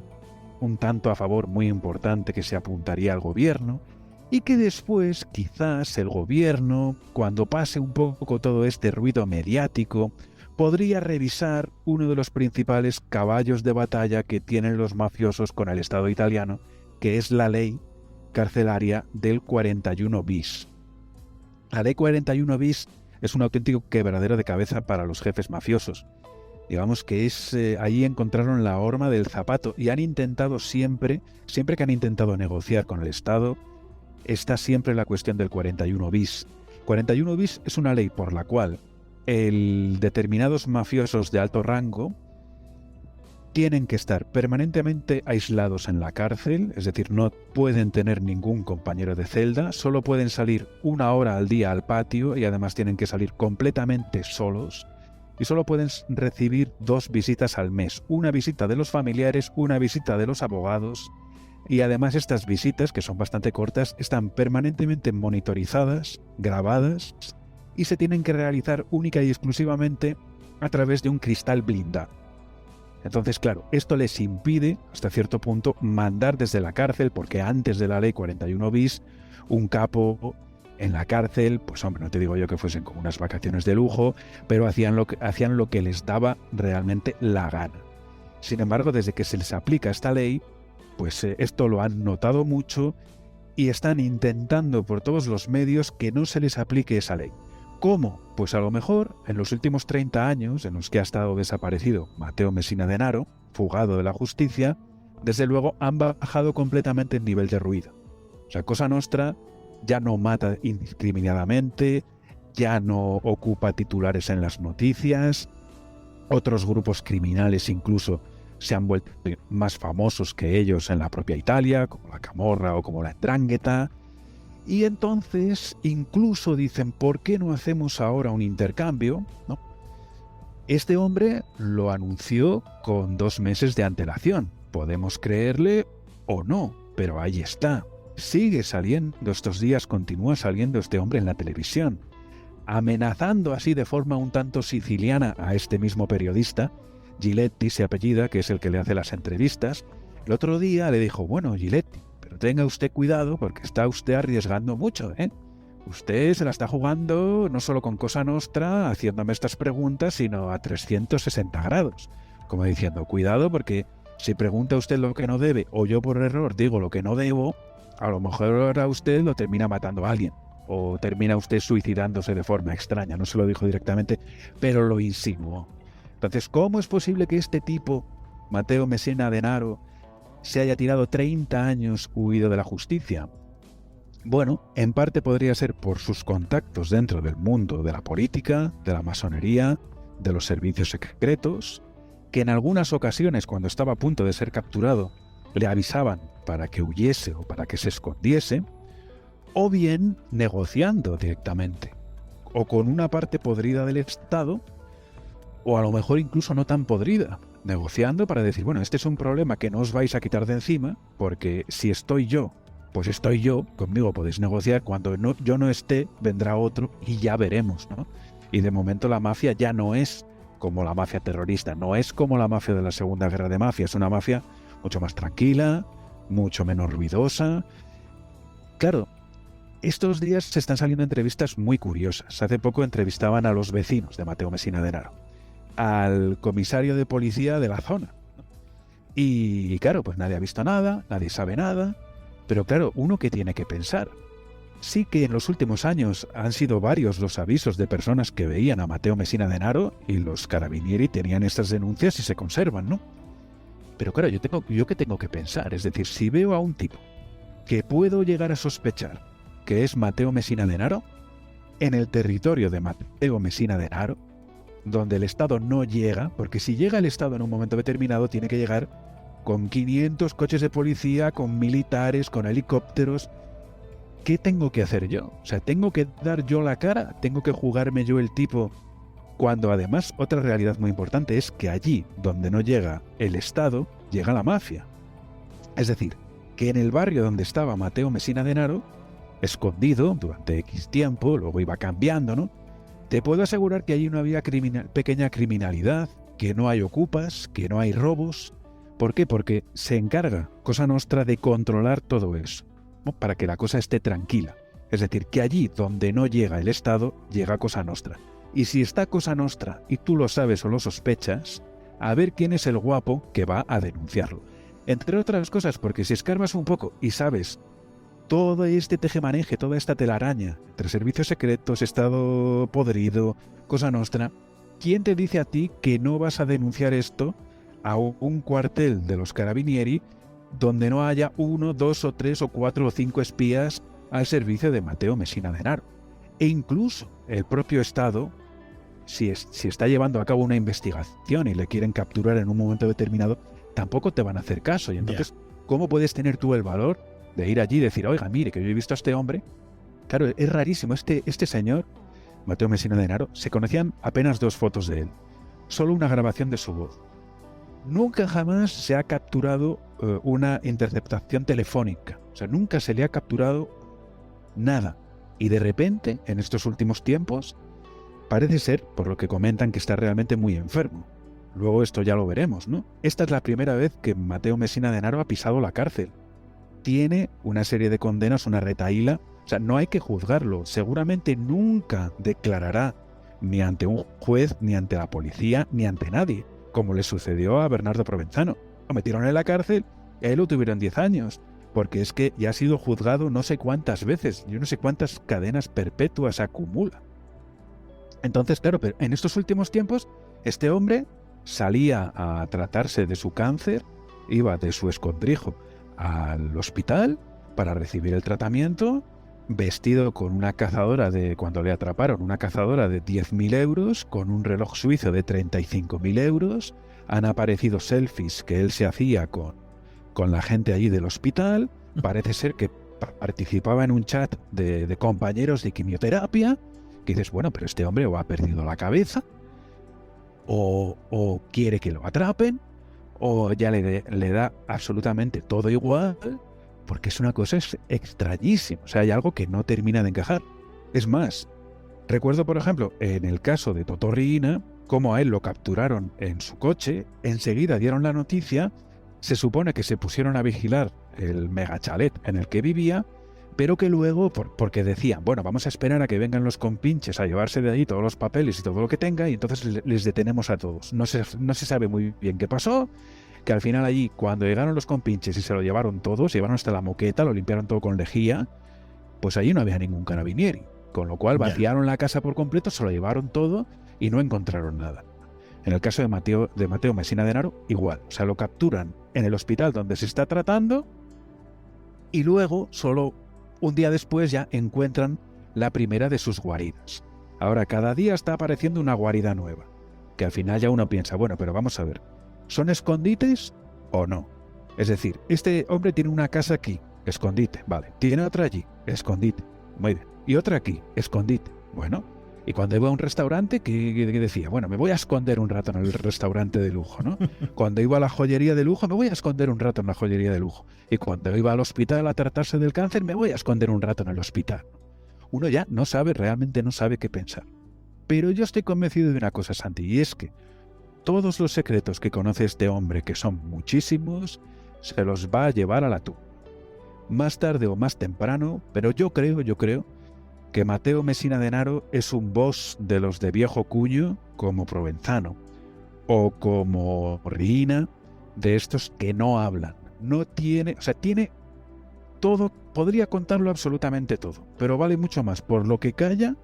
un tanto a favor muy importante que se apuntaría al gobierno, y que después quizás el gobierno, cuando pase un poco todo este ruido mediático, podría revisar uno de los principales caballos de batalla que tienen los mafiosos con el Estado italiano, que es la ley carcelaria del 41 bis. La ley 41 bis es un auténtico quebradero de cabeza para los jefes mafiosos. Digamos que ahí encontraron la horma del zapato y han intentado siempre que han intentado negociar con el Estado, está siempre la cuestión del 41 bis. 41 bis es una ley por la cual determinados mafiosos de alto rango tienen que estar permanentemente aislados en la cárcel, es decir, no pueden tener ningún compañero de celda, solo pueden salir 1 hora al día al patio y además tienen que salir completamente solos y solo pueden recibir 2 visitas al mes, una visita de los familiares, una visita de los abogados, y además estas visitas, que son bastante cortas, están permanentemente monitorizadas, grabadas, y se tienen que realizar única y exclusivamente a través de un cristal blindado. Entonces, claro, esto les impide, hasta cierto punto, mandar desde la cárcel, porque antes de la ley 41 bis, un capo en la cárcel, pues hombre, no te digo yo que fuesen como unas vacaciones de lujo, pero hacían lo que les daba realmente la gana. Sin embargo, desde que se les aplica esta ley, pues esto lo han notado mucho y están intentando por todos los medios que no se les aplique esa ley. ¿Cómo? Pues a lo mejor en los últimos 30 años en los que ha estado desaparecido Matteo Messina Denaro, fugado de la justicia, desde luego han bajado completamente el nivel de ruido. O sea, Cosa Nostra ya no mata indiscriminadamente, ya no ocupa titulares en las noticias, otros grupos criminales incluso se han vuelto más famosos que ellos en la propia Italia, como la Camorra o como la 'Ndrangheta. Y entonces incluso dicen, ¿por qué no hacemos ahora un intercambio? ¿No? Este hombre lo anunció con 2 meses de antelación. Podemos creerle o no, pero ahí está. Sigue saliendo estos días, continúa saliendo este hombre en la televisión, amenazando así de forma un tanto siciliana a este mismo periodista. Giletti se apellida, que es el que le hace las entrevistas. El otro día le dijo, bueno, Giletti, pero tenga usted cuidado porque está usted arriesgando mucho, usted se la está jugando no solo con Cosa Nostra, haciéndome estas preguntas, sino a 360 grados. Como diciendo, cuidado, porque si pregunta usted lo que no debe, o yo por error digo lo que no debo, a lo mejor ahora usted lo termina matando a alguien, o termina usted suicidándose de forma extraña. No se lo dijo directamente, pero lo insinuó. Entonces, ¿cómo es posible que este tipo, Matteo Messina Denaro, se haya tirado 30 años huido de la justicia? Bueno, en parte podría ser por sus contactos dentro del mundo de la política, de la masonería, de los servicios secretos, que en algunas ocasiones, cuando estaba a punto de ser capturado, le avisaban para que huyese o para que se escondiese, o bien negociando directamente, o con una parte podrida del Estado, o a lo mejor incluso no tan podrida, negociando para decir, bueno, este es un problema que no os vais a quitar de encima, porque si estoy yo, pues estoy yo, conmigo podéis negociar, cuando yo no esté, vendrá otro y ya veremos, ¿no? Y de momento la mafia ya no es como la mafia terrorista, no es como la mafia de la Segunda Guerra de Mafia, es una mafia mucho más tranquila, mucho menos ruidosa. Claro, estos días se están saliendo entrevistas muy curiosas. Hace poco entrevistaban a los vecinos de Matteo Messina Denaro, al comisario de policía de la zona. Y claro, pues nadie ha visto nada, nadie sabe nada, pero claro, uno que tiene que pensar. Sí que en los últimos años han sido varios los avisos de personas que veían a Matteo Messina Denaro y los carabinieri tenían estas denuncias y se conservan, ¿no? Pero claro, yo que tengo que pensar, es decir, si veo a un tipo que puedo llegar a sospechar que es Matteo Messina Denaro, en el territorio de Matteo Messina Denaro, donde el Estado no llega, porque si llega el Estado en un momento determinado, tiene que llegar con 500 coches de policía, con militares, con helicópteros. ¿Qué tengo que hacer yo? O sea, ¿tengo que dar yo la cara? ¿Tengo que jugarme yo el tipo? Cuando además otra realidad muy importante es que allí donde no llega el Estado, llega la mafia. Es decir, que en el barrio donde estaba Matteo Messina Denaro, escondido durante X tiempo, luego iba cambiando, ¿no? Te puedo asegurar que allí no había pequeña criminalidad, que no hay ocupas, que no hay robos. ¿Por qué? Porque se encarga Cosa Nostra de controlar todo eso, ¿no? Para que la cosa esté tranquila. Es decir, que allí donde no llega el Estado, llega Cosa Nostra. Y si está Cosa Nostra y tú lo sabes o lo sospechas, a ver quién es el guapo que va a denunciarlo. Entre otras cosas, porque si escarbas un poco y sabes todo este tejemaneje, toda esta telaraña entre servicios secretos, Estado podrido, Cosa Nostra, ¿quién te dice a ti que no vas a denunciar esto a un cuartel de los carabinieri donde no haya 1, 2 o 3 o 4 o 5 espías al servicio de Matteo Messina Denaro? E incluso el propio Estado, si está llevando a cabo una investigación y le quieren capturar en un momento determinado, tampoco te van a hacer caso. Y entonces, ¿cómo puedes tener tú el valor de ir allí y decir, oiga, mire, que yo he visto a este hombre? Claro, es rarísimo. Este señor, Matteo Messina Denaro, se conocían apenas 2 fotos de él. Solo una grabación de su voz. Nunca jamás se ha capturado una interceptación telefónica. O sea, nunca se le ha capturado nada. Y de repente, en estos últimos tiempos, parece ser, por lo que comentan, que está realmente muy enfermo. Luego esto ya lo veremos, ¿no? Esta es la primera vez que Matteo Messina Denaro ha pisado la cárcel. Tiene una serie de condenas, una retahíla. O sea, no hay que juzgarlo. Seguramente nunca declarará ni ante un juez, ni ante la policía, ni ante nadie, como le sucedió a Bernardo Provenzano. Lo metieron en la cárcel y ahí lo tuvieron 10 años. Porque es que ya ha sido juzgado no sé cuántas veces, yo no sé cuántas cadenas perpetuas acumula. Entonces, claro, pero en estos últimos tiempos, este hombre salía a tratarse de su cáncer, iba de su escondrijo al hospital para recibir el tratamiento, vestido con una cazadora cuando le atraparon, una cazadora de 10.000 euros, con un reloj suizo de 35.000 euros, han aparecido selfies que él se hacía con la gente allí del hospital. Parece ser que participaba en un chat de compañeros de quimioterapia, que dices, bueno, pero este hombre o ha perdido la cabeza, o quiere que lo atrapen, o ya le da absolutamente todo igual, porque es una cosa extrañísima. O sea, hay algo que no termina de encajar. Es más, recuerdo, por ejemplo, en el caso de Totò Riina, cómo a él lo capturaron en su coche, enseguida dieron la noticia. Se supone que se pusieron a vigilar el megachalet en el que vivía, pero que luego, porque decían, bueno, vamos a esperar a que vengan los compinches a llevarse de ahí todos los papeles y todo lo que tenga, y entonces les detenemos a todos. No se sabe muy bien qué pasó, que al final allí, cuando llegaron los compinches y se lo llevaron todos, llevaron hasta la moqueta, lo limpiaron todo con lejía, pues allí no había ningún carabinieri, con lo cual vaciaron la casa por completo, se lo llevaron todo y no encontraron nada. En el caso de Mateo Messina Denaro, igual, o sea, lo capturan en el hospital donde se está tratando y luego solo un día después ya encuentran la primera de sus guaridas. Ahora, cada día está apareciendo una guarida nueva, que al final ya uno piensa, bueno, pero vamos a ver, ¿son escondites o no? Es decir, este hombre tiene una casa aquí, escondite, vale. Tiene otra allí, escondite, muy bien. Y otra aquí, escondite, bueno. Y cuando iba a un restaurante, ¿qué decía? Bueno, me voy a esconder un rato en el restaurante de lujo, ¿no? Cuando iba a la joyería de lujo, me voy a esconder un rato en la joyería de lujo. Y cuando iba al hospital a tratarse del cáncer, me voy a esconder un rato en el hospital. Uno ya no sabe, realmente no sabe qué pensar. Pero yo estoy convencido de una cosa, Santi, y es que todos los secretos que conoce este hombre, que son muchísimos, se los va a llevar a la tumba. Más tarde o más temprano, pero yo creo que Mateo Messina Denaro es un boss de los de viejo cuño, como Provenzano, o como Riina, de estos que no hablan. No tiene, o sea, tiene todo, podría contarlo absolutamente todo, pero vale mucho más por lo que calla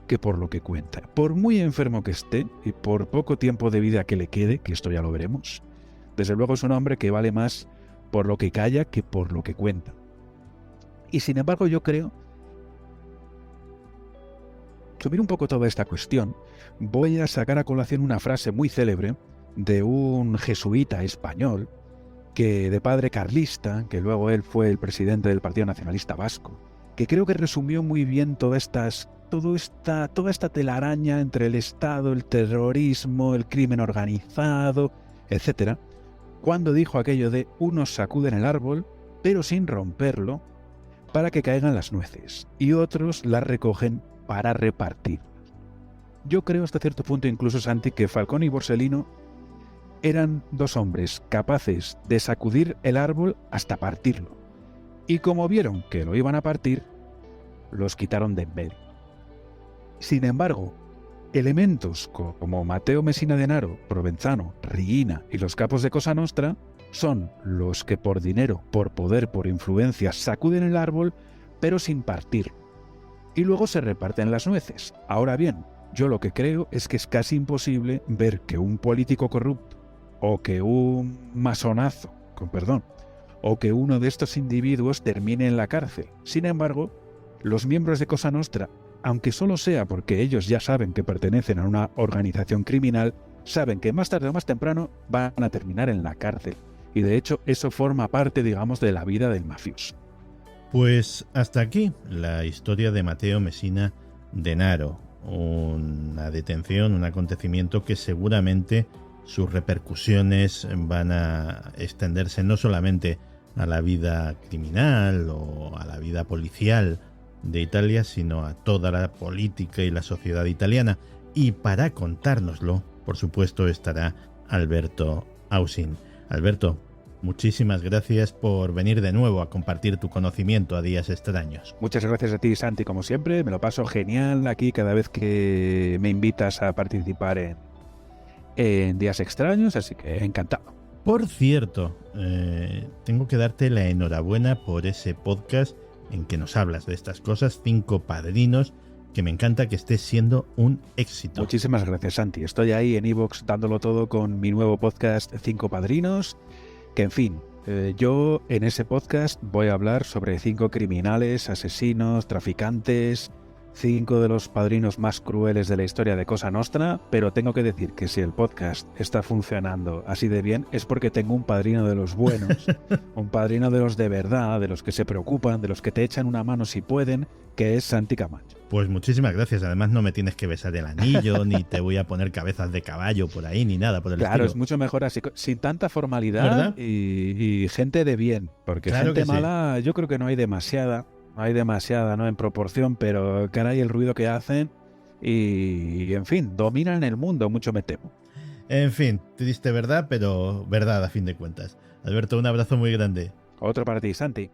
que por lo que cuenta. Por muy enfermo que esté y por poco tiempo de vida que le quede, que esto ya lo veremos, desde luego es un hombre que vale más por lo que calla que por lo que cuenta. Y sin embargo yo creo, subir un poco toda esta cuestión, voy a sacar a colación una frase muy célebre de un jesuita español, que de padre carlista, que luego él fue el presidente del Partido Nacionalista Vasco, que creo que resumió muy bien toda esta telaraña entre el Estado, el terrorismo, el crimen organizado, etc., cuando dijo aquello de unos sacuden el árbol, pero sin romperlo, para que caigan las nueces, y otros las recogen para repartir. Yo creo hasta cierto punto incluso, Santi, que Falcón y Borsellino eran dos hombres capaces de sacudir el árbol hasta partirlo. Y como vieron que lo iban a partir, los quitaron de en medio. Sin embargo, elementos como Mateo Messina Denaro, Provenzano, Riina y los capos de Cosa Nostra son los que por dinero, por poder, por influencia sacuden el árbol, pero sin partirlo. Y luego se reparten las nueces. Ahora bien, yo lo que creo es que es casi imposible ver que un político corrupto o que un masonazo, con perdón, o que uno de estos individuos termine en la cárcel. Sin embargo, los miembros de Cosa Nostra, aunque solo sea porque ellos ya saben que pertenecen a una organización criminal, saben que más tarde o más temprano van a terminar en la cárcel. Y de hecho eso forma parte, digamos, de la vida del mafioso. Pues hasta aquí la historia de Mateo Messina Denaro. Una detención, un acontecimiento que seguramente sus repercusiones van a extenderse no solamente a la vida criminal o a la vida policial de Italia, sino a toda la política y la sociedad italiana. Y para contárnoslo, por supuesto, estará Alberto Ausín. Alberto, muchísimas gracias por venir de nuevo a compartir tu conocimiento a Días Extraños. Muchas gracias a ti, Santi, como siempre. Me lo paso genial aquí cada vez que me invitas a participar en Días Extraños, así que encantado. Por cierto, tengo que darte la enhorabuena por ese podcast en que nos hablas de estas cosas, 5 Padrinos, que me encanta que esté siendo un éxito. Muchísimas gracias, Santi. Estoy ahí en iVoox dándolo todo con mi nuevo podcast 5 Padrinos, que en fin, yo en ese podcast voy a hablar sobre 5 criminales, asesinos, traficantes, 5 de los padrinos más crueles de la historia de Cosa Nostra, pero tengo que decir que si el podcast está funcionando así de bien es porque tengo un padrino de los buenos, un padrino de los de verdad, de los que se preocupan, de los que te echan una mano si pueden, que es Santi Camacho. Pues muchísimas gracias. Además no me tienes que besar el anillo, ni te voy a poner cabezas de caballo por ahí, ni nada por el estilo. Claro, es mucho mejor así, sin tanta formalidad y gente de bien, porque claro, gente mala sí. Yo creo que no hay demasiada, ¿no? En proporción, pero caray el ruido que hacen y en fin, dominan el mundo, mucho me temo. En fin, triste verdad, pero verdad a fin de cuentas. Alberto, un abrazo muy grande. Otro para ti, Santi.